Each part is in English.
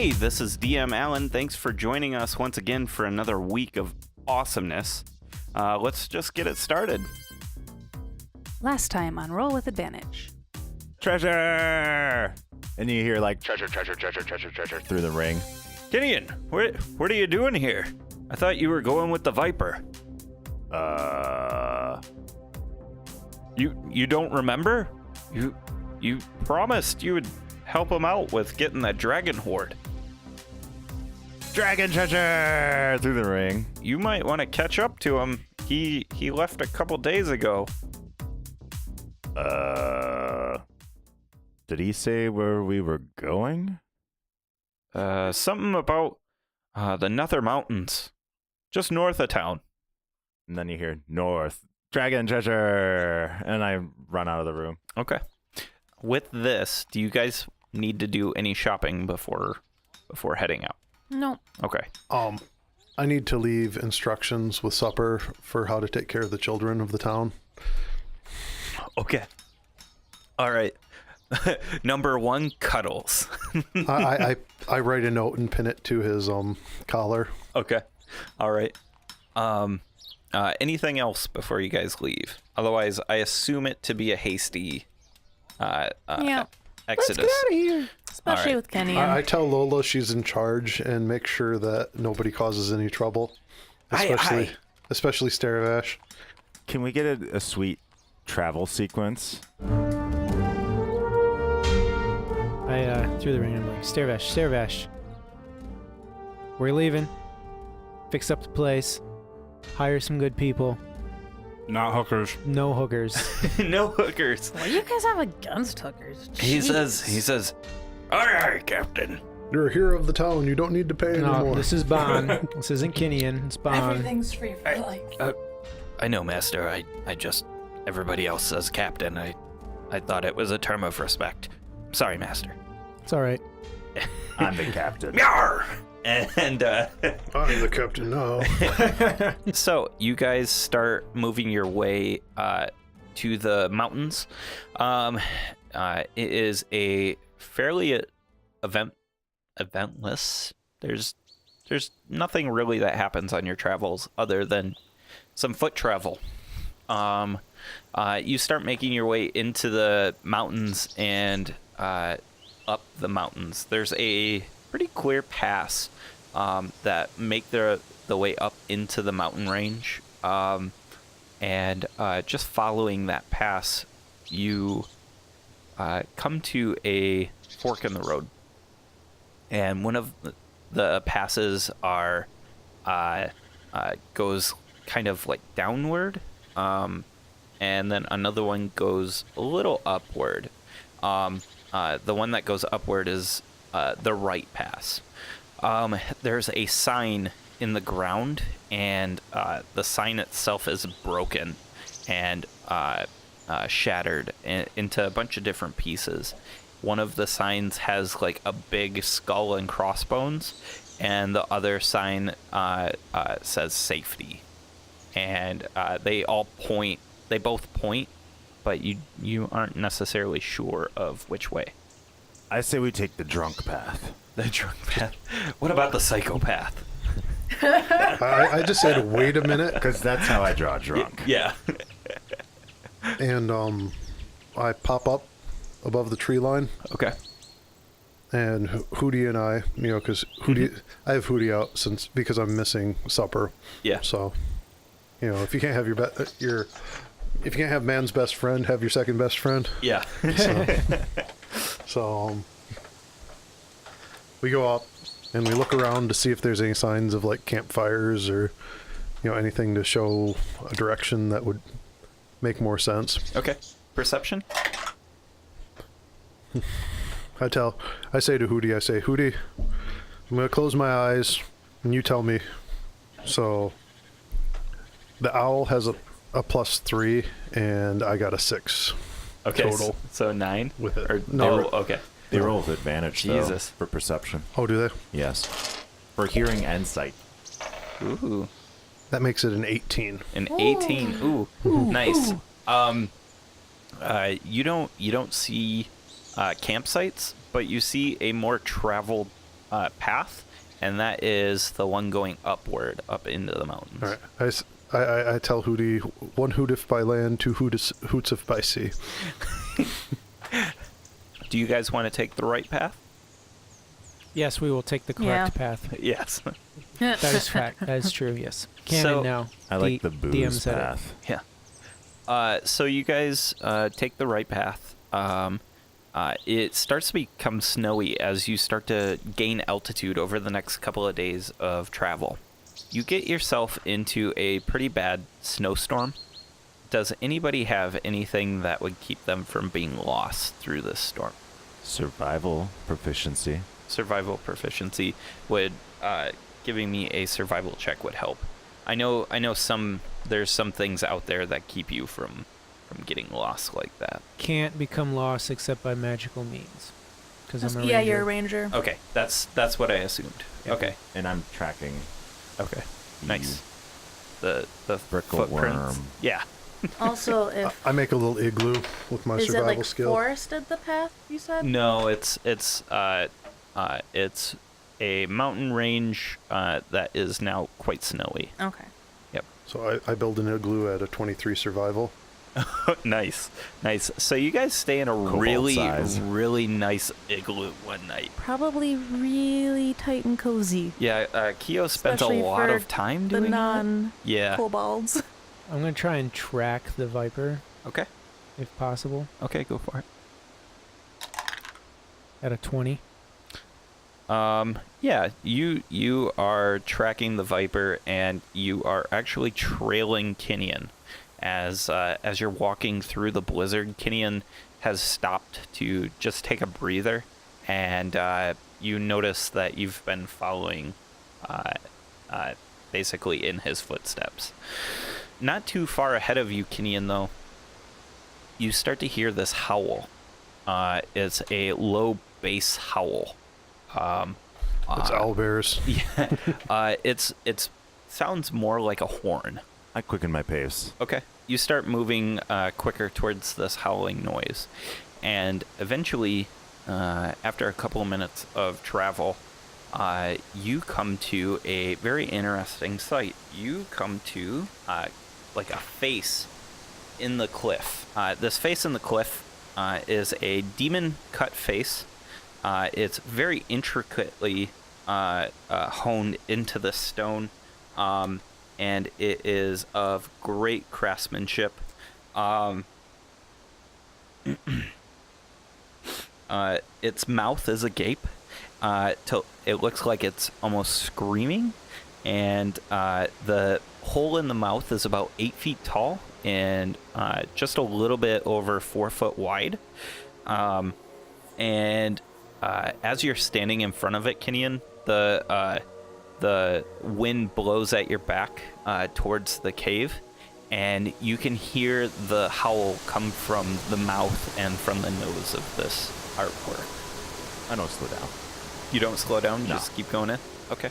Hey, this is DM Allen. Thanks for joining us once again for another week of awesomeness. Let's just get it started. Last time on Roll with Advantage. Treasure! And you hear like treasure through the ring. Gideon, what are you doing here? I thought you were going with the Viper. You don't remember? You promised you would help him out with getting that dragon horde. Dragon treasure through the ring. You might want to catch up to him. He left a couple days ago. Did he say where we were going? Something about the Nether Mountains, just north of town. And then you hear north. Dragon treasure. And I run out of the room. Okay. With this, do you guys need to do any shopping before heading out? No. Okay. I need to leave instructions with Supper for how to take care of the children of the town. Okay. All right. Number 1, cuddles. I write a note and pin it to his collar. Okay. All right. Anything else before you guys leave? Otherwise, I assume it to be a hasty exodus. Let's get out of here. Especially right. with Kenny. I tell Lola she's in charge and make sure that nobody causes any trouble. Especially Staravash. Can we get a sweet travel sequence? I threw the ring and I'm like, Staravash, we're leaving. Fix up the place. Hire some good people. Not hookers. No hookers. No hookers. What do you guys have against hookers? He Jeez. says, aye, aye, Captain. You're a hero of the town. You don't need to pay No, anymore. this is Bon. This isn't Kinian. It's Bon. Everything's free for life. I know, Master. I just, everybody else says Captain. I thought it was a term of respect. Sorry, Master. It's all right. I'm the captain. Yarr! And I'm the captain now. so you guys start moving your way to the mountains. It is a fairly eventless. There's nothing really that happens on your travels other than some foot travel. You start making your way into the mountains and up the mountains. There's a pretty clear pass that make the way up into the mountain range. And just following that pass, you come to a fork in the road. And one of the passes goes kind of like downward. And then another one goes a little upward. The one that goes upward is the right pass. There's a sign in the ground, and the sign itself is broken and shattered into a bunch of different pieces. One of the signs has like a big skull and crossbones, and the other sign says safety. And they both point, but you aren't necessarily sure of which way. I say we take the drunk path. The drunk path. What about the psychopath? I just said, wait a minute. Because that's how I draw drunk. Yeah. And I pop up above the tree line. Okay. And Hootie and I, because I have Hootie out because I'm missing Supper. Yeah. So, if you can't have if you can't have man's best friend, have your second best friend. Yeah. So we go up and we look around to see if there's any signs of like campfires or anything to show a direction that would make more sense. Okay. Perception? I say to Hootie, Hootie, I'm going to close my eyes and you tell me. So the owl has a +3 and I got a 6 Okay. total. So 9? With it. Or, No. Okay. They roll with advantage, Jesus. though, for perception. Oh, do they? Yes. For hearing and sight. Ooh. That makes it an 18. An 18. Ooh. Nice. You don't see campsites, but you see a more traveled path, and that is the one going upward, up into the mountains. All right. I tell Hootie, one hoot if by land, two hoots if by sea. Do you guys want to take the right path? Yes, we will take the correct path. Yes. That is fact. That is true. Yes. Canon So- now. I like the booze DM said it. path. Yeah. So you guys take the right path. It starts to become snowy as you start to gain altitude over the next couple of days of travel. You get yourself into a pretty bad snowstorm. Does anybody have anything that would keep them from being lost through this storm? Survival proficiency. Survival proficiency would giving me a survival check would help. I know there's some things out there that keep you from getting lost like that. Can't become lost except by magical means. Because I'm a Yeah, ranger. you're a ranger. Okay, that's what I assumed. Okay. And I'm tracking Okay. Nice. The Brickle footprints. worm. Yeah. Also, if I make a little igloo with my is it survival like skill. forested the path you said? No, it's a mountain range that is now quite snowy. Okay. So I build an igloo at a 23 survival. Nice. So you guys stay in a Cobalt really size. really nice igloo one night. Probably really tight and cozy. Yeah, Keo spent Especially a lot for of time The doing that. non-kobolds. Yeah. I'm going to try and track the Viper, Okay. if possible, Okay, go for it. at a 20. Yeah, you are tracking the Viper, and you are actually trailing Kinian. As you're walking through the blizzard, Kinian has stopped to just take a breather, and you notice that you've been following basically in his footsteps. Not too far ahead of you, Kinian, though, you start to hear this howl. It's a low bass howl. It's owlbears. Yeah, it's sounds more like a horn. I quicken my pace. Okay. You start moving quicker towards this howling noise, and eventually, after a couple of minutes of travel, you come to a very interesting sight. You come to like a face in the cliff. This face in the cliff is a demon-cut face. It's very intricately honed into the stone, and it is of great craftsmanship. Its mouth is agape. It looks like it's almost screaming, and the hole in the mouth is about 8 feet tall and just a little bit over 4 foot wide. And as you're standing in front of it, Kinian, the wind blows at your back towards the cave, and you can hear the howl come from the mouth and from the nose of this artwork. I don't slow down. You don't slow down, you No. just keep going in? Okay.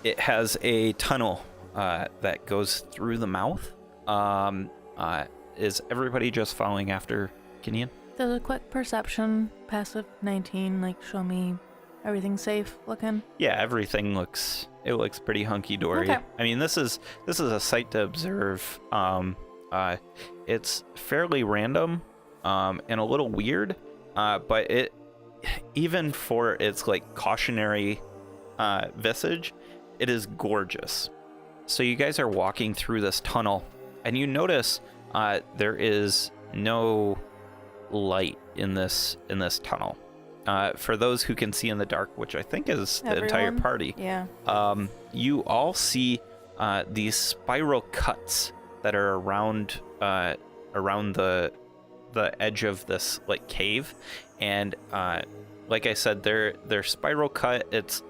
It has a tunnel that goes through the mouth. Is everybody just following after Kinian? Does a quick perception, passive 19, like show me everything safe looking? Yeah, everything looks pretty hunky dory. Okay. I mean, this is a sight to observe. It's fairly random and a little weird, but it, even for its like cautionary visage, it is gorgeous. So you guys are walking through this tunnel, and you notice there is no light in this tunnel. For those who can see in the dark, which I think is the entire Everyone? party, Yeah. you all see these spiral cuts that are around the edge of this like cave, and like I said, they're spiral cut. It's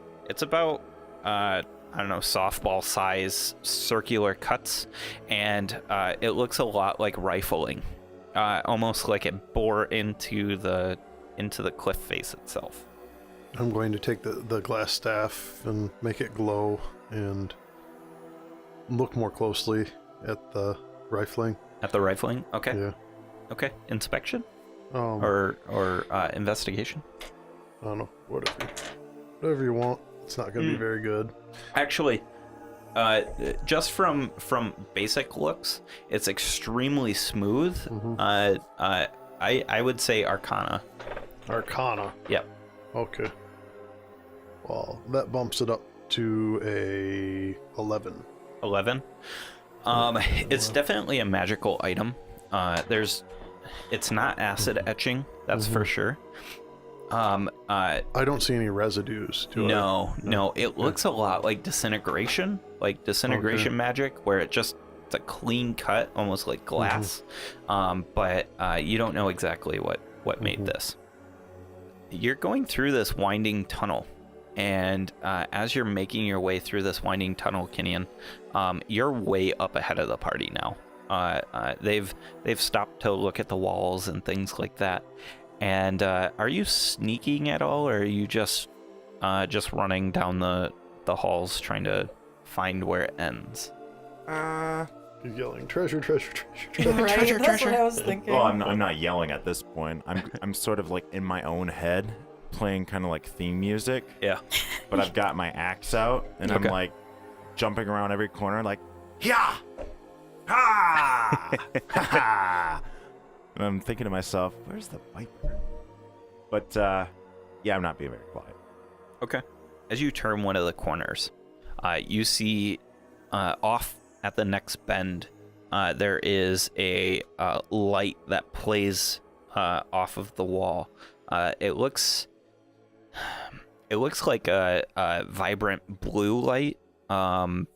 about I don't know, softball size circular cuts, and it looks a lot like rifling, almost like it bore into the cliff face itself. I'm going to take the glass staff and make it glow and look more closely at the rifling. At the rifling, okay. Yeah. Okay, inspection Um, or investigation. I don't know. Whatever you want. It's not going to be very good. Actually, just from basic looks, it's extremely smooth. I would say Arcana. Arcana. Yep. Okay. Well, that bumps it up to a 11. 11. It's definitely a magical item. It's not acid etching, that's for sure. I don't see any residues. No. It looks a lot like disintegration, magic, where it's a clean cut, almost like glass. But you don't know exactly what made this. You're going through this winding tunnel, and as you're making your way through this winding tunnel, Kinian, you're way up ahead of the party now. They've stopped to look at the walls and things like that. And are you sneaking at all, or are you just running down the halls trying to find where it ends? He's yelling, treasure, treasure, treasure, Right? treasure. That's what I was thinking. Well, I'm not yelling at this point. I'm sort of like in my own head, playing kind of like theme music. Yeah. But I've got my axe out, and I'm Okay. like jumping around every corner, like yeah, ha, ha. And I'm thinking to myself, where's the viper? But yeah, I'm not being very quiet. Okay. As you turn one of the corners, you see off at the next bend, there is a light that plays off of the wall. It looks like a vibrant blue light, and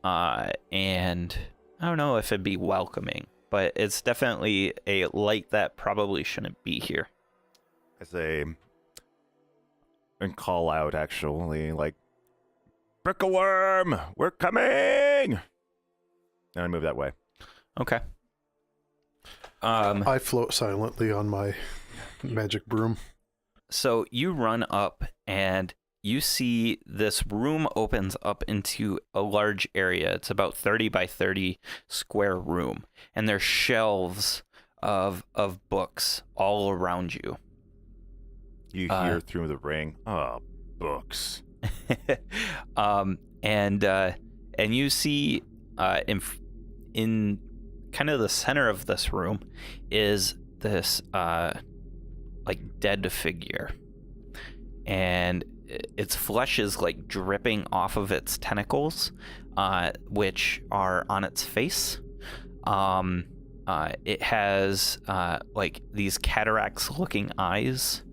I don't know if it'd be welcoming, but it's definitely a light that probably shouldn't be here. I say and call out actually, like, Brick-a-worm, we're coming! And I move that way. Okay. I float silently on my magic broom. So you run up and you see this room opens up into a large area. It's about 30 by 30 square room. And there's shelves of books all around you. You hear through the ring, oh, books. And you see in kind of the center of this room is this like dead figure, and its flesh is like dripping off of its tentacles, which are on its face. It has like these cataracts looking eyes,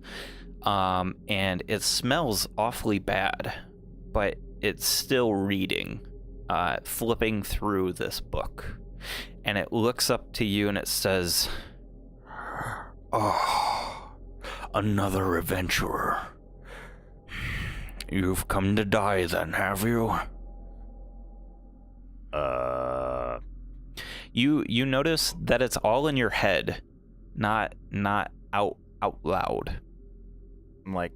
and it smells awfully bad, but it's still reading, flipping through this book. And it looks up to you and it says, "Oh, another adventurer. You've come to die then, have you?" You notice that it's all in your head, not out loud. I'm like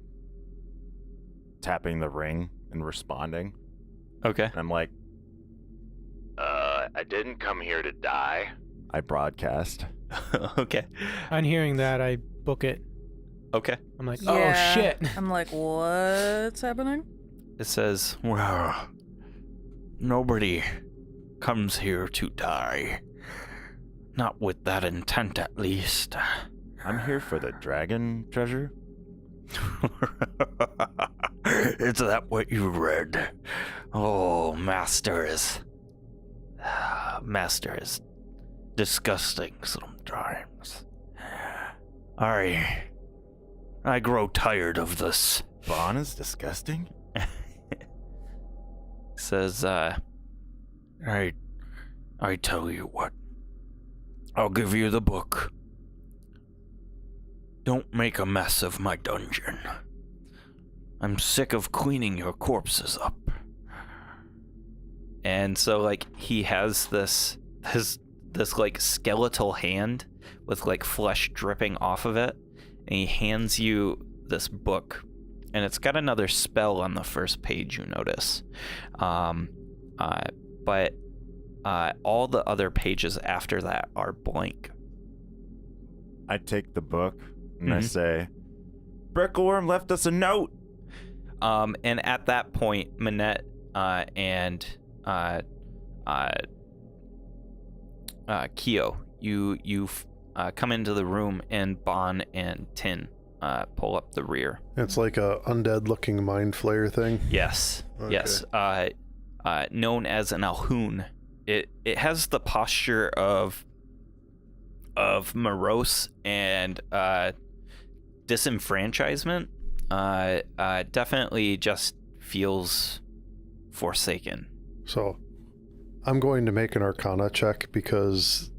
tapping the ring and responding. Okay. And I'm like, I didn't come here to die. I broadcast. Okay. On hearing that, I book it. Okay. I'm like, Yeah. oh shit. I'm like, what's happening? It says, "Well, nobody comes here to die. Not with that intent, at least." I'm here for the dragon treasure. Is that what you read? Oh, Master is disgusting sometimes. I grow tired of this. Vaughn is disgusting? Says, I tell you what. I'll give you the book. Don't make a mess of my dungeon. I'm sick of cleaning your corpses up. And so, like, he has this like skeletal hand with like flesh dripping off of it, and he hands you this book, and it's got another spell on the first page, you notice. But all the other pages after that are blank. I take the book and I say, Brickleworm left us a note. And at that point, Manette and Kyo, you come into the room, and Bon and Tin pull up the rear. It's like a undead-looking mind flayer thing. Yes, Okay. yes. Known as an Alhoon. It has the posture of morose and disenfranchisement. Definitely just feels forsaken. So, I'm going to make an Arcana check because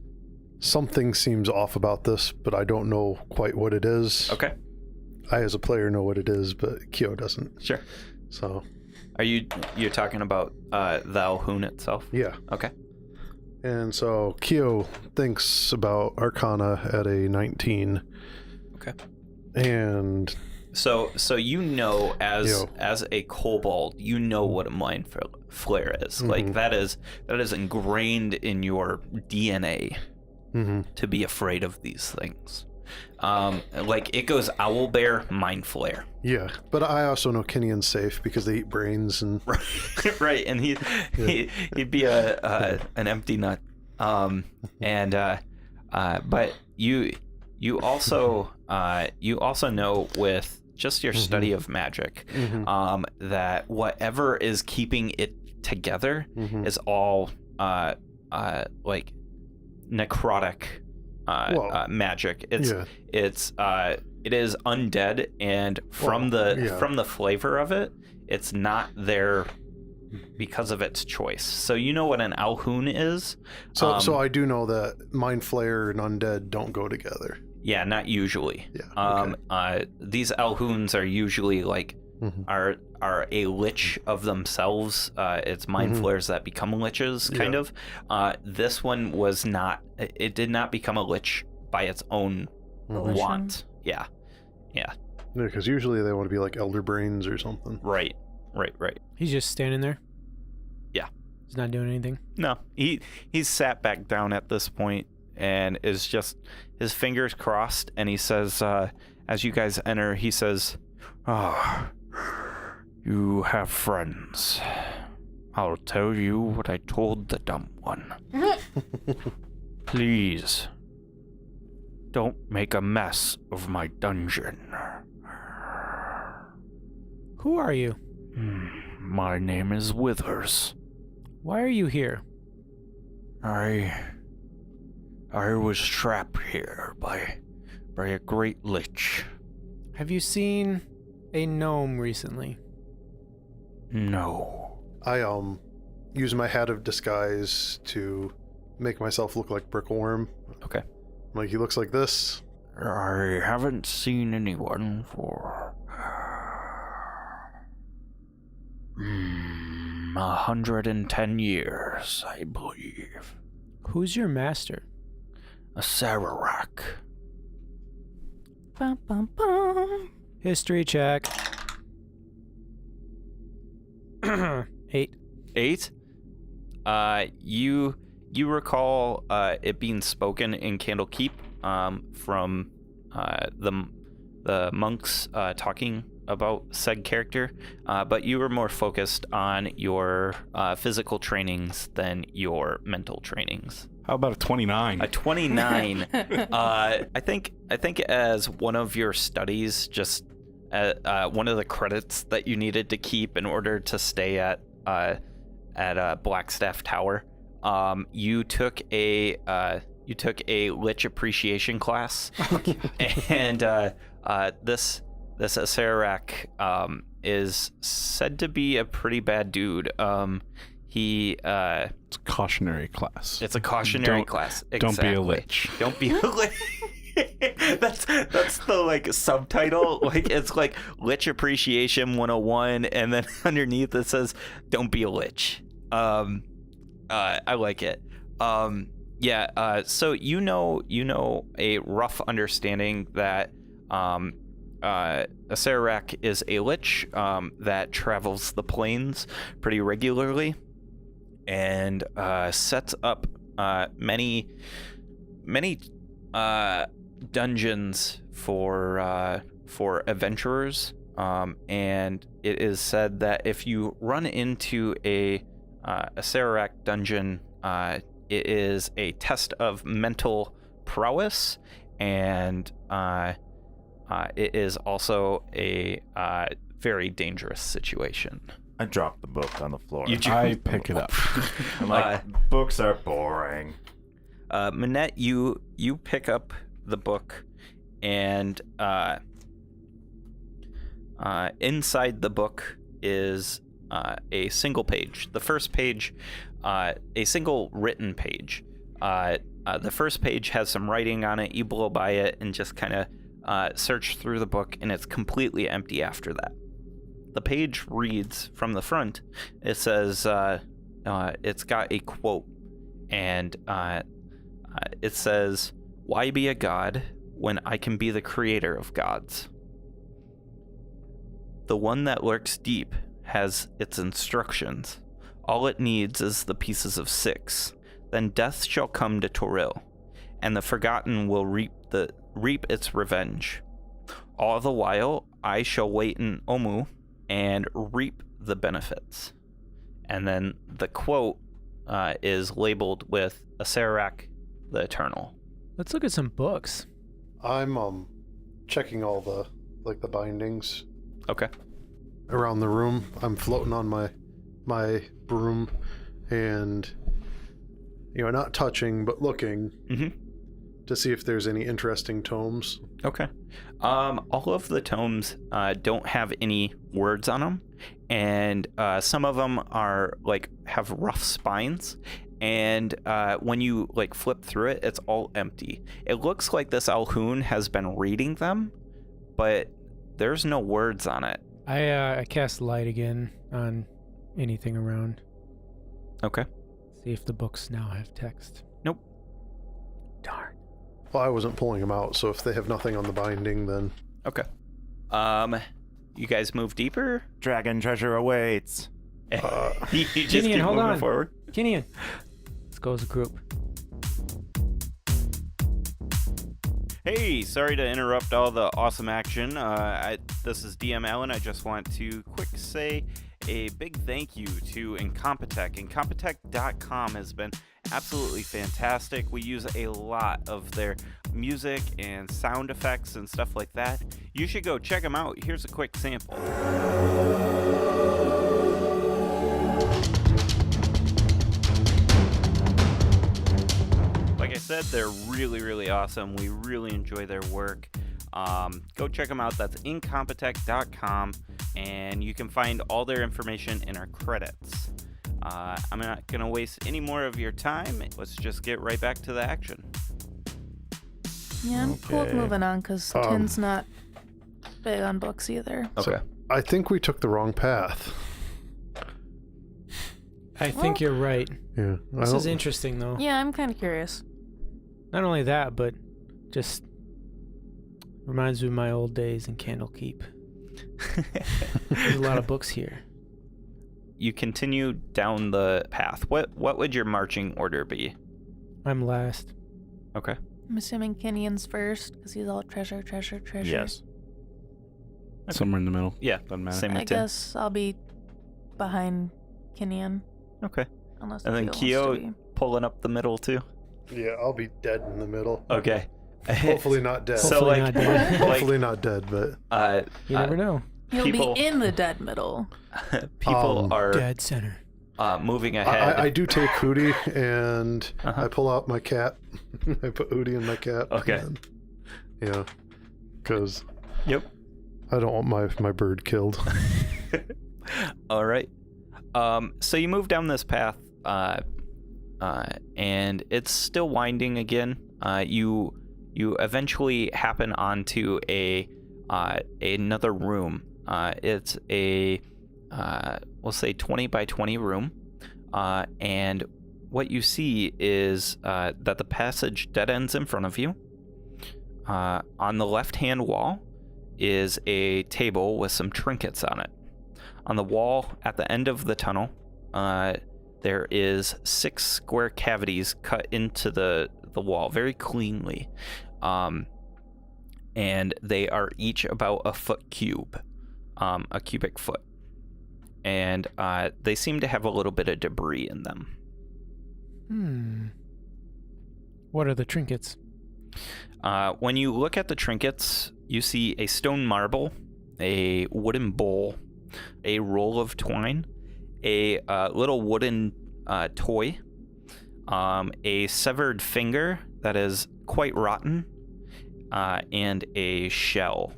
something seems off about this, but I don't know quite what it is. Okay. I, as a player, know what it is, but Kyo doesn't. Sure. So, You're talking about the Alhoon itself? yeah. Okay. And so Kyo thinks about Arcana at a 19. Okay. And So you know, as Yo. as a kobold, you know what a mind flare is. Like that is ingrained in your DNA to be afraid of these things. Like it goes owl bear, mind flare. yeah, but I also know Kenyan's safe because they eat brains and Right, and he'd be an empty nut. But you also know with just your study of magic that whatever is keeping it together is all like necrotic magic. It is undead, and from the flavor of it, it's not there because of its choice. So you know what an Alhoon is. so I do know that mind flayer and undead don't go together. Yeah, not usually. Yeah. Okay. These Alhoons are usually like are a lich of themselves. It's mind flayers that become liches, kind of. This one was not. It did not become a lich by its own want. Yeah. Yeah, because usually they want to be like elder brains or something. Right. He's just standing there. Yeah. He's not doing anything. No, he's sat back down at this point and is just his fingers crossed, and he says, as you guys enter, he says, you have friends. I'll tell you what I told the dumb one. Please, don't make a mess of my dungeon. Who are you? My name is Withers. Why are you here? I was trapped here by a great lich. Have you seen a gnome recently? No. I use my hat of disguise to make myself look like Brickleworm. Okay. Like he looks like this. I haven't seen anyone for 110 years, I believe. Who's your master? A Sararak. Bum, bum, bum. History check. 8. 8? You recall it being spoken in Candlekeep from the monks talking about said character, but you were more focused on your physical trainings than your mental trainings. How about a 29? A 29. I think as one of your studies, just one of the credits that you needed to keep in order to stay at Blackstaff Tower, you took a lich appreciation class, and this Acerak is said to be a pretty bad dude. It's a cautionary class. It's a cautionary class. Exactly. Don't be a lich. Don't be a lich. that's the like subtitle. Like it's like Lich Appreciation 101, and then underneath it says "Don't be a lich." I like it. So you know a rough understanding that a Sararak is a lich that travels the plains pretty regularly and sets up many dungeons for for adventurers, and it is said that if you run into a Sararak dungeon, it is a test of mental prowess, and it is also a very dangerous situation. I dropped the book on the floor. I pick it up. I'm like, books are boring. Minette, you pick up the book, and inside the book is a single page. The first page, a single written page. The first page has some writing on it. You blow by it and just kind of search through the book, and it's completely empty after that. The page reads from the front. It says, it's got a quote, and it says, "Why be a god when I can be the creator of gods? The one that lurks deep has its instructions. All it needs is the pieces of 6. Then death shall come to Toril, and the forgotten will reap its revenge. All the while I shall wait in Omu and reap the benefits." And then the quote is labeled with Asarak the Eternal. Let's look at some books. I'm checking all the bindings Okay. around the room. I'm floating on my broom, and not touching but looking to see if there's any interesting tomes. Okay. All of the tomes don't have any words on them, and some of them are have rough spines. And when you flip through it, it's all empty. It looks like this Alhoun has been reading them, but there's no words on it. I cast light again on anything around. Okay. See if the books now have text. Nope. Darn. Well, I wasn't pulling them out, so if they have nothing on the binding, then... Okay. You guys move deeper? Dragon treasure awaits. You just Kinian, keep hold moving on. forward? Kinian. Let's go as a group. Hey, sorry to interrupt all the awesome action. This is DM Allen. I just want to say a big thank you to Incompetech. Incompetech.com has been absolutely fantastic. We use a lot of their music and sound effects and stuff like that. You should go check them out. Here's a quick sample. Like I said, they're really, really awesome. We really enjoy their work. Go check them out. That's Incompetech.com, and you can find all their information in our credits. I'm not going to waste any more of your time. Let's just get right back to the action. Yeah, I'm cool with Okay. moving on because Tin's not big on books either. Okay. I think we took the wrong path. I think you're right. Yeah. This is interesting, though. Yeah, I'm kind of curious. Not only that, but just reminds me of my old days in Candlekeep. There's a lot of books here. You continue down the path. What would your marching order be? I'm last. Okay. I'm assuming Kinian's first because he's all treasure. Yes. Somewhere in the middle. Yeah. Doesn't matter. Same I with Tim. guess I'll be behind Kinian. Okay. Unless And then Keo wants to Keo be. pulling up the middle too. Yeah, I'll be dead in the middle. Okay. Hopefully not dead. So, Hopefully like- not dead. Hopefully not dead, but You never know. He'll people- be in the dead middle. people are Dead center. moving ahead. I do take Hootie and Uh-huh. I pull out my cap. I put Hootie in my cap. Okay. and- yeah, because Yep. I don't want my bird killed. All right. So you move down this path, and it's still winding again. You eventually happen onto another room. It's a we'll say 20 by 20 room, and what you see is that the passage dead ends in front of you. On the left-hand wall is a table with some trinkets on it. On the wall at the end of the tunnel, there is 6 square cavities cut into the wall very cleanly. and they are each about a foot cube, a cubic foot. And they seem to have a little bit of debris in them. What are the trinkets? When you look at the trinkets, you see a stone marble, a wooden bowl, a roll of twine, a little wooden toy, a severed finger that is quite rotten, and a shell.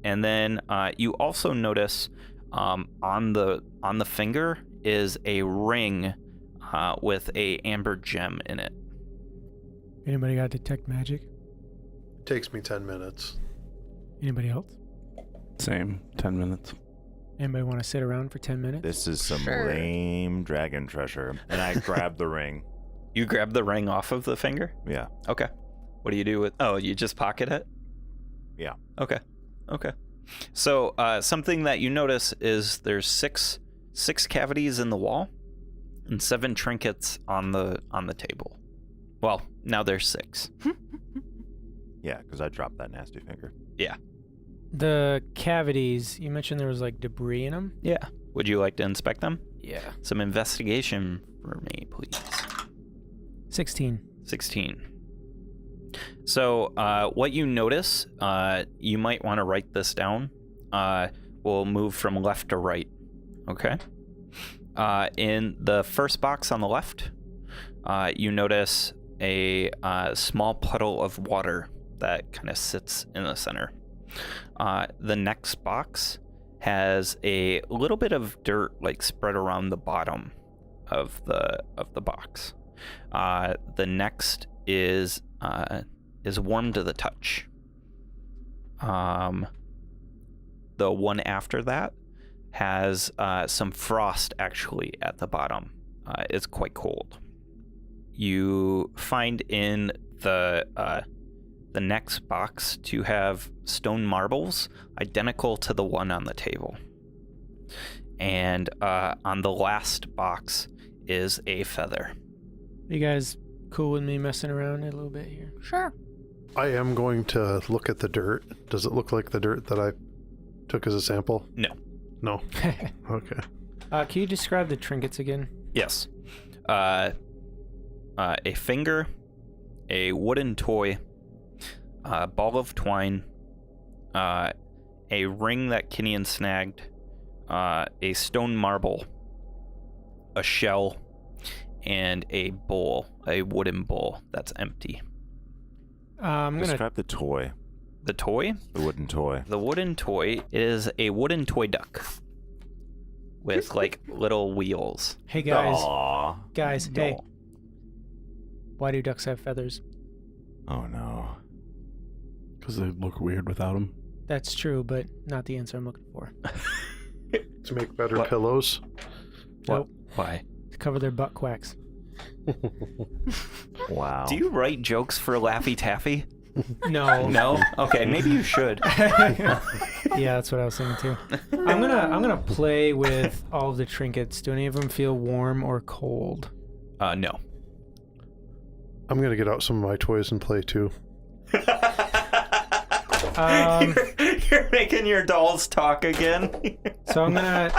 And then you also notice on the finger is a ring with a amber gem in it. Anybody got detect magic? Takes me 10 minutes. Anybody else? Same. 10 minutes. Anybody want to sit around for 10 minutes? This is some Sure. lame dragon treasure. And I grab the ring. You grab the ring off of the finger? Yeah. Okay. What do you do with... Oh, you just pocket it? Yeah. Okay. So something that you notice is there's six cavities in the wall and 7 trinkets on the table. Well, now there's 6. Yeah, because I dropped that nasty finger. Yeah. The cavities, you mentioned there was like debris in them? Yeah. Would you like to inspect them? Yeah. Some investigation for me, please. 16. 16. So what you notice, you might want to write this down. We'll move from left to right. Okay? In the first box on the left, you notice a small puddle of water that kind of sits in the center. The next box has a little bit of dirt like spread around the bottom of the box. The next is warm to the touch. The one after that has some frost actually at the bottom. It's quite cold. You find in the next box to have stone marbles identical to the one on the table. And on the last box is a feather. You guys cool with me messing around a little bit here? Sure. I am going to look at the dirt. Does it look like the dirt that I took as a sample? No. No. Okay. Can you describe the trinkets again? Yes. A finger, a wooden toy, a ball of twine, a ring that Kinian snagged, a stone marble, a shell, and a bowl, a wooden bowl that's empty. I'm gonna. Describe the toy. The toy? The wooden toy. The wooden toy is a wooden toy duck with like little wheels. Hey guys, Aw. guys, hey. Why do ducks have feathers? Oh no. Because they look weird without them. That's true, but not the answer I'm looking for. To make better What? pillows. Nope. Why? To cover their butt quacks. Wow. Do you write jokes for Laffy Taffy? No. No? Okay, maybe you should. Yeah, that's what I was thinking too. I'm gonna play with all of the trinkets. Do any of them feel warm or cold? No. I'm going to get out some of my toys and play too. You're making your dolls talk again. So I'm gonna.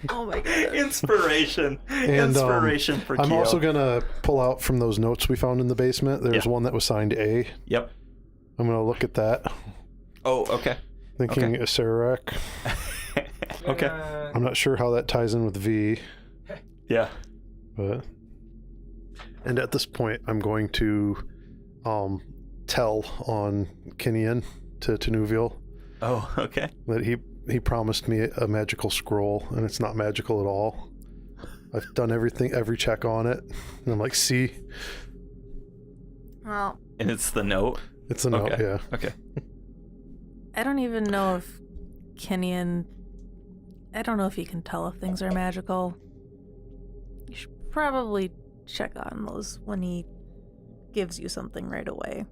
Oh my god. Inspiration. And, Inspiration for I'm Keo. also going to pull out from those notes we found in the basement. There's Yeah. one that was signed A. Yep. I'm going to look at that. Oh, okay. Thinking Okay. a Sarac. Okay. I'm not sure how that ties in with V, Yeah. but... And at this point, I'm going to tell on Kinian to Nuviel Oh, okay. that he promised me a magical scroll, and it's not magical at all. I've done every check on it, and I'm like, see, Well, And it's the note. it's a note, Okay. yeah. Okay. I don't even know if Kinian. I don't know if he can tell if things are magical. You should probably check on those when he gives you something right away.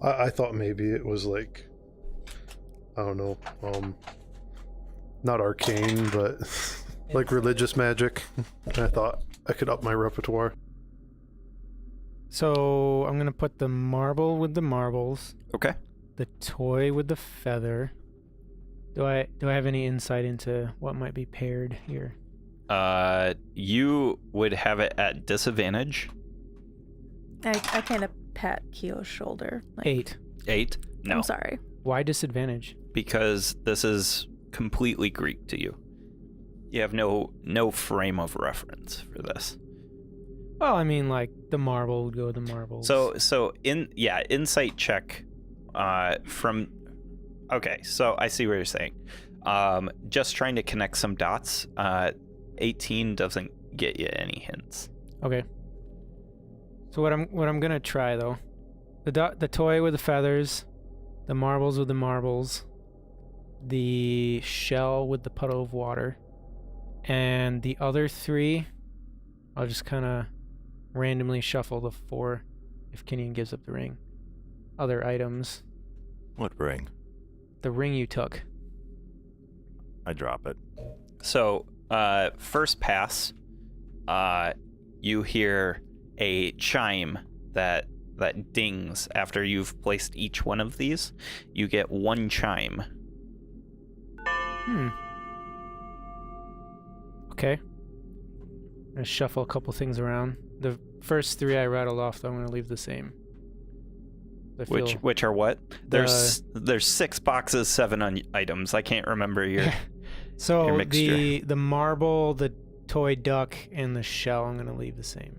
I thought maybe it was like, I don't know, not arcane, but like religious magic. I thought I could up my repertoire. So I'm gonna put the marble with the marbles, Okay. the toy with the feather. Do I have any insight into what might be paired here? You would have it at disadvantage. I kind of pat Kyo's shoulder. Like, 8. 8? No, I'm sorry. Why disadvantage? because this is completely Greek to you. You have no frame of reference for this. Well, I mean, like the marble would go with the marbles. So insight check from. Okay, so I see what you're saying. Just trying to connect some dots. 18 doesn't get you any hints. Okay. So what I'm gonna try though, the toy with the feathers, the marbles with the marbles, the shell with the puddle of water, and the other 3, I'll just kind of randomly shuffle the 4 if Kenyon gives up the ring. Other items. What ring? The ring you took. I drop it. So first pass, you hear a chime that dings after you've placed each one of these. You get 1 chime. Okay. I'm gonna shuffle a couple things around. The first 3 I rattled off, though, I'm gonna leave the same. I feel Which are what? There's 6 boxes, 7 items. I can't remember your so your mixture. the marble, the toy duck, and the shell I'm gonna leave the same.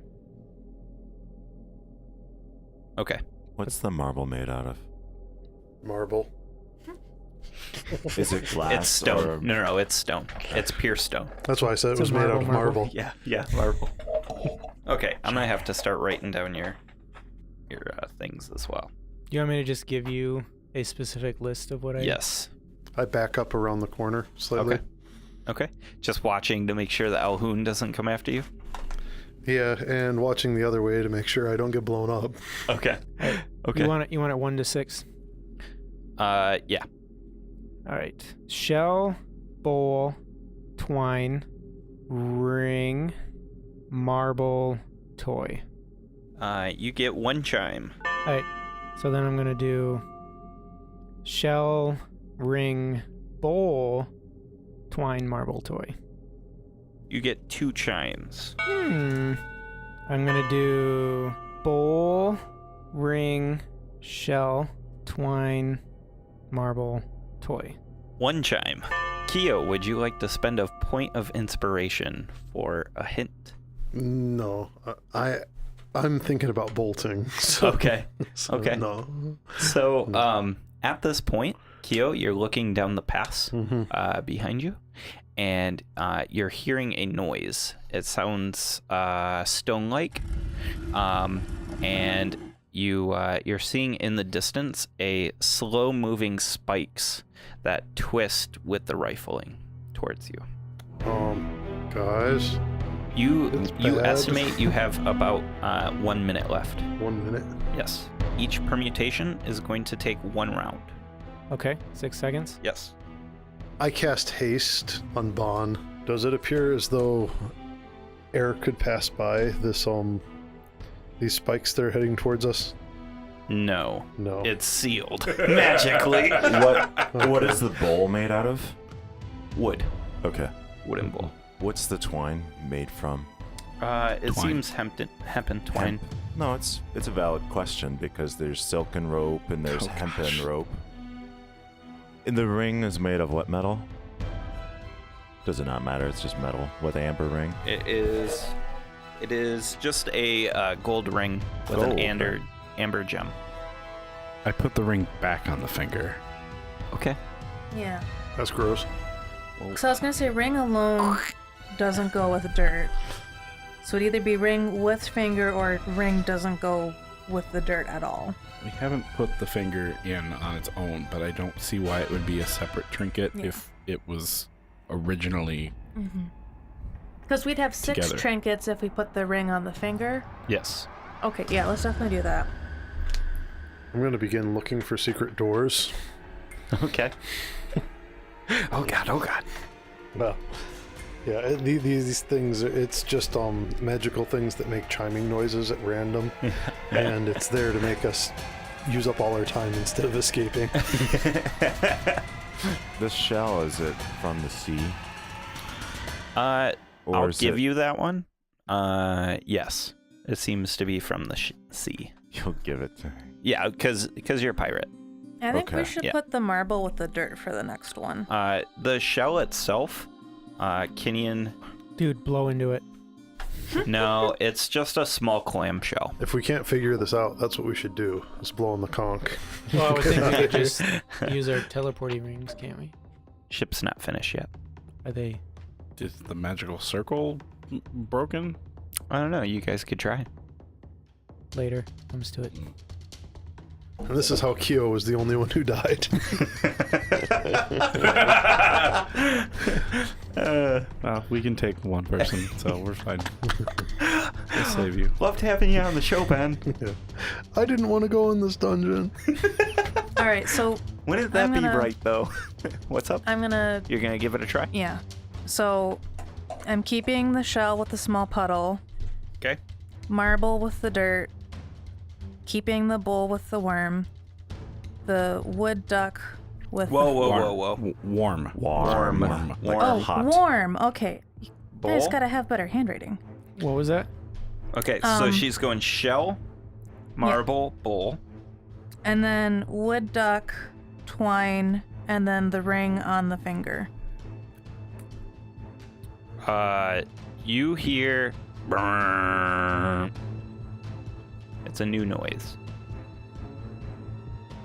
Okay. What's the marble made out of? Marble. Is it glass? It's stone. Or... No, it's stone. It's pure stone. That's why I said It's it was a made out marble, of marble. marble. Yeah, marble. Okay, I'm gonna have to start writing down your things as well. You want me to just give you a specific list of what I... Yes. I back up around the corner slightly. Okay. Just watching to make sure that Alhoon doesn't come after you. Yeah, and watching the other way to make sure I don't get blown up. Okay. Okay. You want it 1 to 6? Yeah. All right. Shell, bowl, twine, ring, marble, toy. You get 1 chime. All right. So then I'm going to do shell, ring, bowl, twine, marble, toy. You get 2 chimes. I'm going to do bowl, ring, shell, twine, marble, toy. 1 chime. Kyo, would you like to spend a point of inspiration for a hint? No, I'm thinking about bolting. So, Okay. so Okay. No. So, at this point, Kyo, you're looking down the pass behind you, and you're hearing a noise. It sounds stone-like, and you're seeing in the distance a slow-moving spikes that twist with the rifling towards you. Guys, You bad. estimate you have about 1 minute left. 1 minute. Yes. Each permutation is going to take 1 round. Okay. 6 seconds. Yes. I cast haste on Bon. Does it appear as though air could pass by this these spikes that are heading towards us? No. No. It's sealed magically. What is the bowl made out of? Wood. Okay. Wooden bowl. What's the twine made from? It Twine. seems hempen twine. Hemp? No, it's a valid question because there's silken rope and there's hempen rope. And the ring is made of what metal? Does it not matter? It's just metal with amber ring. It is just a gold ring with Gold. an amber gem. I put the ring back on the finger. Okay. Yeah. That's gross. So I was gonna say ring alone doesn't go with dirt. So it'd either be ring with finger or ring doesn't go with the dirt at all. We haven't put the finger in on its own, but I don't see why it would be a separate trinket Yeah. if it was originally... Because we'd have 6 Together. trinkets if we put the ring on the finger. Yes. Okay, yeah, let's definitely do that. I'm going to begin looking for secret doors. Okay. Oh god, oh god. Well, Yeah, these things, it's just magical things that make chiming noises at random, and it's there to make us use up all our time instead of escaping. This shell, is it from the sea? I'll Or is give it- you that one. Yes, it seems to be from the sea. You'll give it to me. Yeah, because you're a pirate. I think we Okay. should Yeah. put the marble with the dirt for the next one. The shell itself, Kinian. Dude, blow into it. No, it's just a small clamshell. If we can't figure this out, that's what we should do, is blow on the conch. Well, I would think we could just use our teleporting rings, can't we? Ship's not finished yet. Are they? Is the magical circle broken? I don't know. You guys could try. Later. Comes to it. And this is how Kyo was the only one who died. Well, we can take one person, so we're fine. We'll save you. Loved having you on the show, Ben. Yeah. I didn't want to go in this dungeon. All right, so Wouldn't that I'm be gonna- right, though? What's up? I'm gonna, You're going to give it a try? yeah. So I'm keeping the shell with the small puddle, Okay. marble with the dirt, keeping the bowl with the worm, the wood duck with Whoa, the... whoa, Warm. whoa, whoa. Warm. Warm. Warm. Warm. Oh, hot. warm. Okay. You guys Bowl? gotta have better handwriting. What was that? Okay, so Um, she's going shell, marble, bowl. And then wood duck, twine, and then the ring on the finger. You hear... brrrr. It's a new noise.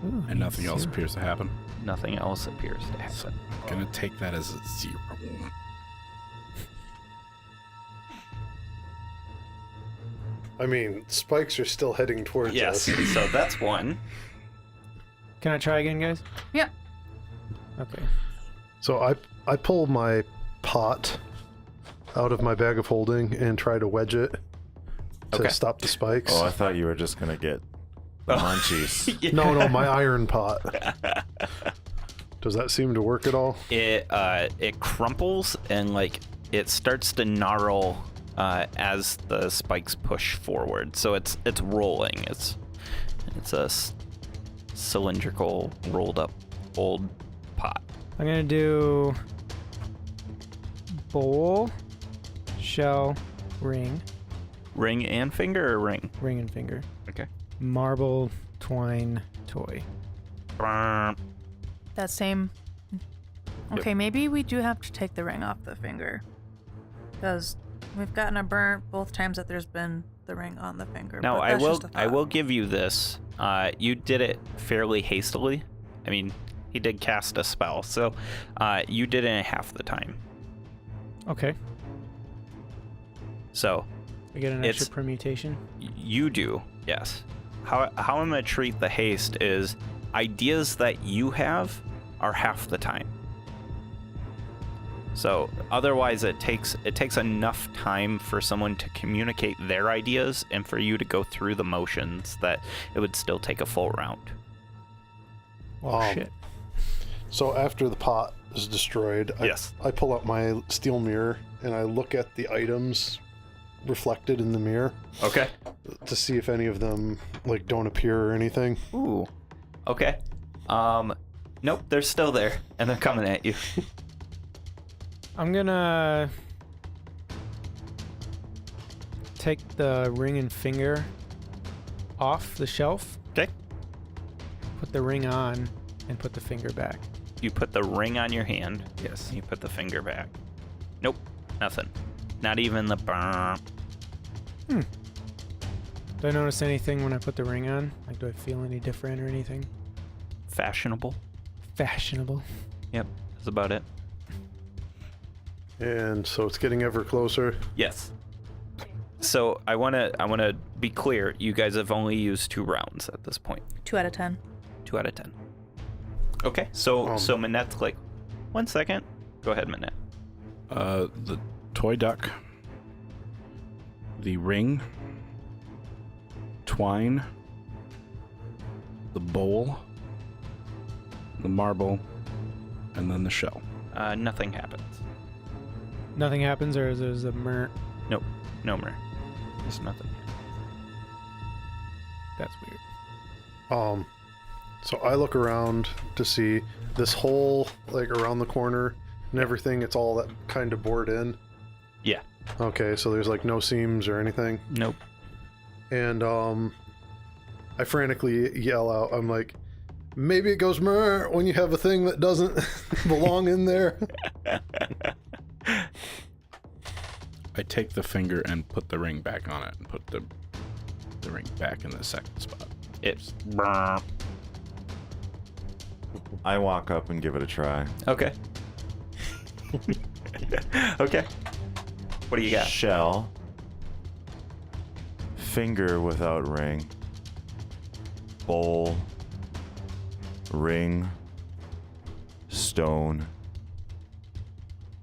Ooh, And nothing else zero. appears to happen. Nothing else appears to So happen. I'm gonna take that as a 0. I mean, spikes are still heading towards Yes, us. so that's one. Can I try again, guys? Yeah. Okay. So I pull my pot out of my bag of holding and try to wedge it to Okay. stop the spikes. Oh, I thought you were just gonna get the munchies. No, my iron pot. Does that seem to work at all? It crumples and like it starts to gnarl as the spikes push forward. So it's rolling. It's a cylindrical rolled up old pot. I'm gonna do bowl, shell, ring, Ring and finger or ring? ring and finger, Okay. marble, twine, toy. Brrrr. That same. Okay, maybe we do have to take the ring off the finger. Because we've gotten a burnt both times that there's been the ring on the finger. Now but I that's will just a I thought. will give you this. You did it fairly hastily. I mean, he did cast a spell, so you did it in half the time. Okay. So I get an extra It's- permutation. you do, yes. How I'm gonna treat the haste is ideas that you have are half the time. So otherwise it takes enough time for someone to communicate their ideas and for you to go through the motions that it would still take a full round. Oh Um, shit. So after the pot is destroyed, Yes. I pull out my steel mirror and I look at the items reflected in the mirror Okay. to see if any of them like don't appear or anything. Ooh. Okay. Nope, they're still there and they're coming at you. I'm gonna take the ring and finger off the shelf, Okay. put the ring on, and put the finger back. You put the ring on your hand. Yes. You put the finger back. Nope, nothing. Not even the brrrr. Do I notice anything when I put the ring on? Like, do I feel any different or anything? Fashionable. Fashionable. Yep, that's about it. And so it's getting ever closer. Yes. So I wanna be clear. You guys have only used 2 rounds at this point. 2 out of 10. 2 out of 10. Okay. So Um, so Manette's like, 1 second. Go ahead, Manette. The toy duck, the ring, twine, the bowl, the marble, and then the shell. Nothing happens. Nothing happens, or is there a mer? Nope. No mer. There's nothing. That's weird. So I look around to see this hole, like around the corner and everything. It's all that kind of bored in. Yeah. Okay, so there's like no seams or anything. Nope. And I frantically yell out. I'm like, maybe it goes mer when you have a thing that doesn't belong in there. I take the finger and put the ring back on it and put the ring back in the second spot. It's I walk up and give it a try. okay. Okay. What do you got? Shell. Finger without ring. Bowl. Ring. Stone.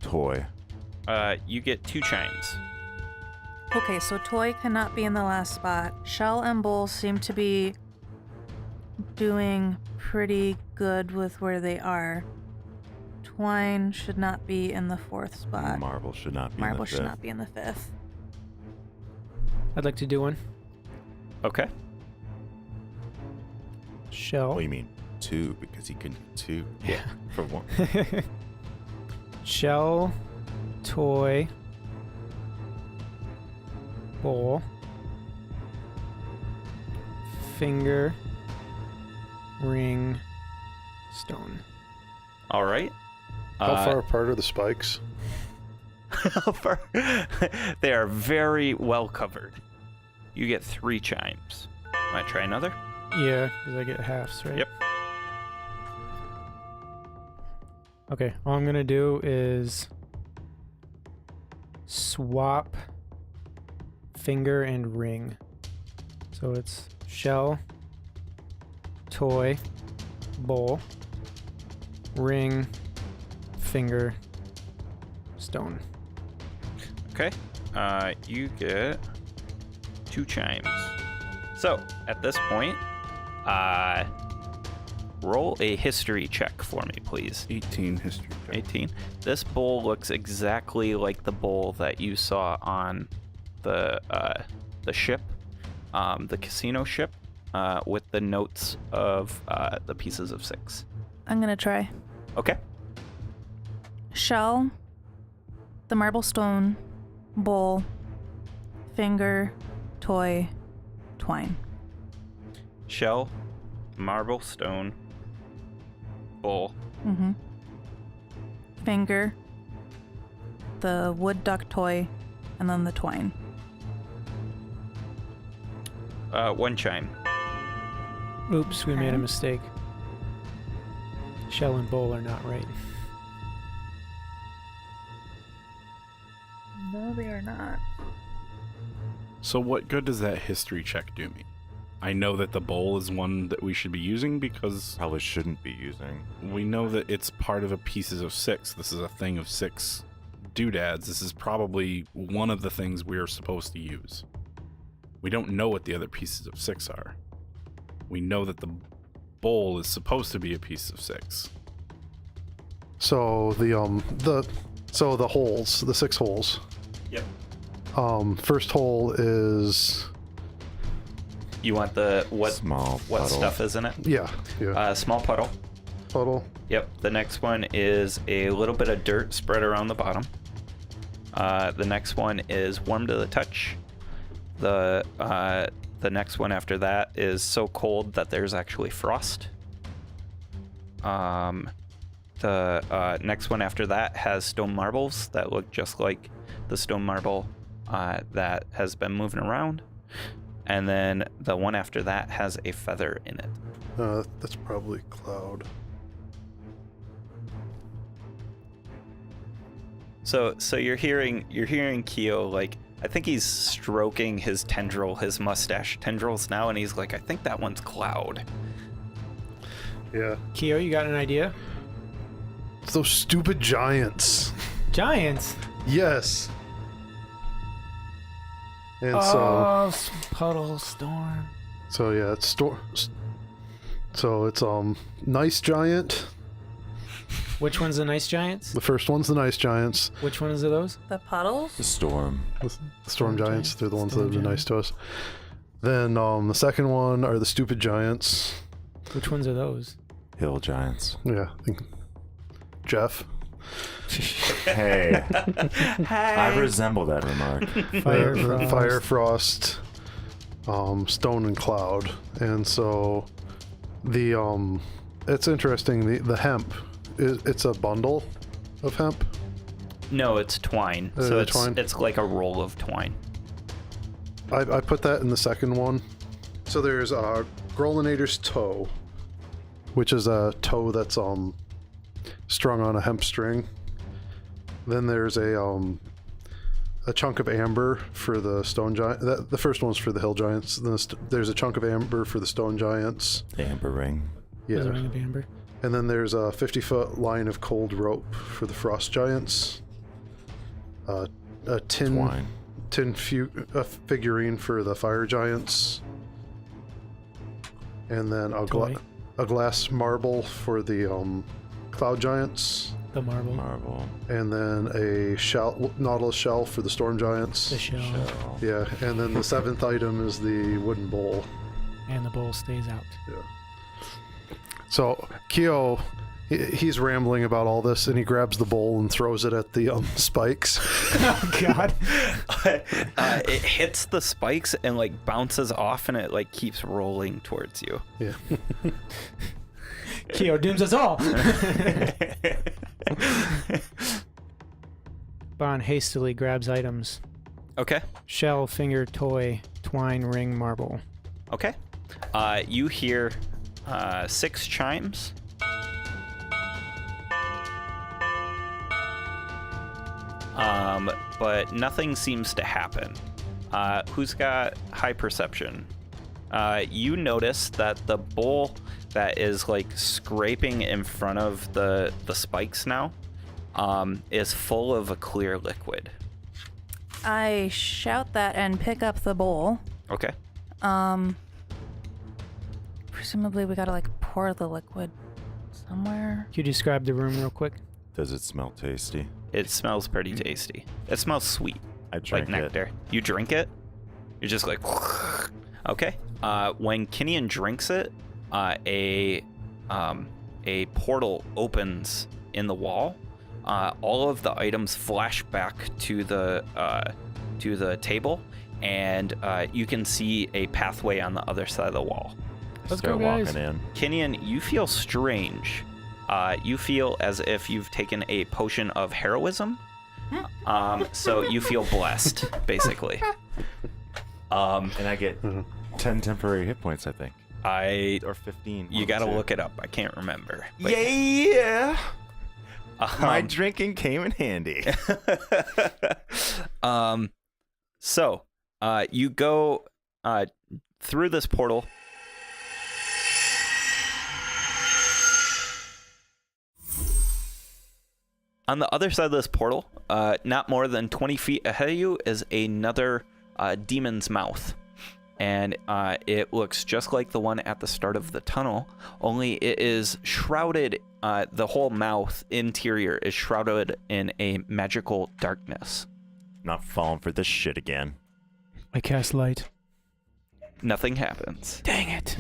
Toy. You get 2 chimes. Okay, so toy cannot be in the last spot. Shell and bowl seem to be doing pretty good with where they are. Twine should not be in the 4th spot. Marble should not be Marble in the should fifth. not be in the 5th. I'd like to do one. Okay. Shell. What do you mean? 2, because he can do 2. Yeah. For 1. Shell, toy, bowl, finger, ring, stone. All right. How far apart are the spikes? How far? They are very well covered. You get 3 chimes. Want to try another? Yeah, because I get halves, right? Yep. Okay, all I'm gonna do is swap finger and ring. So it's shell, toy, bowl, ring, finger, stone. Okay. You get 2 chimes. So, at this point, roll a history check for me, please. 18 history check. 18. This bowl looks exactly like the bowl that you saw on the ship, the casino ship, with the notes of the pieces of 6. I'm gonna try. Okay. Shell, the marble stone, bowl, finger, toy, twine. Shell, marble, stone, bowl. Mm-hmm. Finger, the wood duck toy, and then the twine. 1 chime. Oops, we made a Okay. mistake. Shell and bowl are not right. No, they are not. So what good does that history check do me? I know that the bowl is one that we should be using because Probably shouldn't be using. we know that it's part of a pieces of 6. This is a thing of 6 doodads. This is probably one of the things we are supposed to use. We don't know what the other pieces of 6 are. We know that the bowl is supposed to be a piece of 6. So the holes, the 6 holes. Yep. First hole is You want the what Small what puddle. stuff is in it? yeah. Small puddle. Puddle. Yep. The next one is a little bit of dirt spread around the bottom. The next one is warm to the touch. The next one after that is so cold that there's actually frost. The next one after that has stone marbles that look just like the stone marble that has been moving around. And then the one after that has a feather in it. That's probably cloud. So you're hearing Keo, like, I think he's stroking his mustache tendrils now, and he's like, I think that one's Cloud. Yeah. Keo, you got an idea? It's those stupid giants. Giants. Yes. And Puddle Storm. so yeah, it's so it's nice giant, Which one's the nice giants? The first one's the nice giants. Which ones are those? The puddles? The storm. The storm giants. They're the ones that Storm have been nice to us. Then the second one are the stupid giants. Which ones are those? Hill giants. Yeah. I think Jeff. Hey. I resemble that remark. Fire, frost, stone, and cloud. And so the it's interesting. The hemp, it's a bundle of hemp. No, it's twine. So it's twine? it's like a roll of twine. I put that in the second one. So there's Grolinator's toe, which is a toe that's strung on a hemp string. Then there's a chunk of amber for the stone giant. The first one's for the hill giants. Then there's a chunk of amber for the stone giants. The amber ring. There's a Yeah. ring of amber. And then there's a 50-foot line of cold rope for the frost giants. A Twine. figurine for the fire giants. And then Toy. a glass marble for the cloud giants. The marble. Marble. And then a nautilus shell for the storm giants. The shell. Shell. Yeah, and then the seventh item is the wooden bowl. And the bowl stays out. Yeah. So Keo, he's rambling about all this, and he grabs the bowl and throws it at the spikes. Oh, God. It hits the spikes and like bounces off, and it like keeps rolling towards you. Yeah. Keo dooms us all. Bon hastily grabs items. Okay. Shell, finger, toy, twine, ring, marble. Okay. You hear 6 chimes. But nothing seems to happen. Who's got high perception? You notice that the bowl that is like scraping in front of the spikes now is full of a clear liquid. I shout that and pick up the bowl. Okay. Presumably we gotta like pour the liquid somewhere. Can you describe the room real quick? Does it smell tasty? It smells pretty tasty. It smells sweet, I like drink nectar. You drink it? You're just like, okay. When Kinian drinks it, a portal opens in the wall. All of the items flash back to the table, and you can see a pathway on the other side of the wall. Let's Start go, guys. walking in. Kinian, you feel strange. You feel as if you've taken a potion of heroism. So you feel blessed, basically. And I get 10 temporary hit points, I think. Or 15. You gotta look it up. I can't remember. But, Yeah! My um, drinking came in handy. So, you go through this portal. On the other side of this portal, not more than 20 feet ahead of you, is another demon's mouth. And it looks just like the one at the start of the tunnel, only it is shrouded, the whole mouth interior is shrouded in a magical darkness. Not falling for this shit again. I cast light. Nothing happens. Dang it.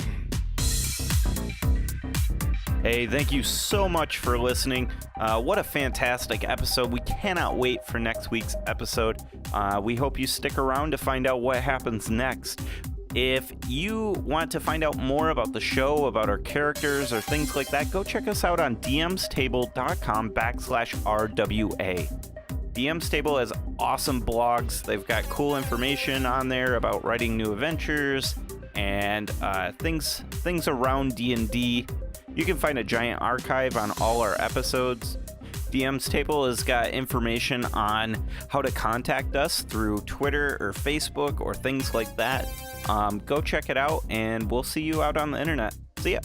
Hey, thank you so much for listening. What a fantastic episode. We cannot wait for next week's episode. We hope you stick around to find out what happens next. If you want to find out more about the show, about our characters, or things like that, go check us out on dmstable.com/RWA. DM's Table has awesome blogs. They've got cool information on there about writing new adventures and things around D&D. You can find a giant archive on all our episodes. DM's Table has got information on how to contact us through Twitter or Facebook or things like that. Go check it out, and we'll see you out on the internet. See ya.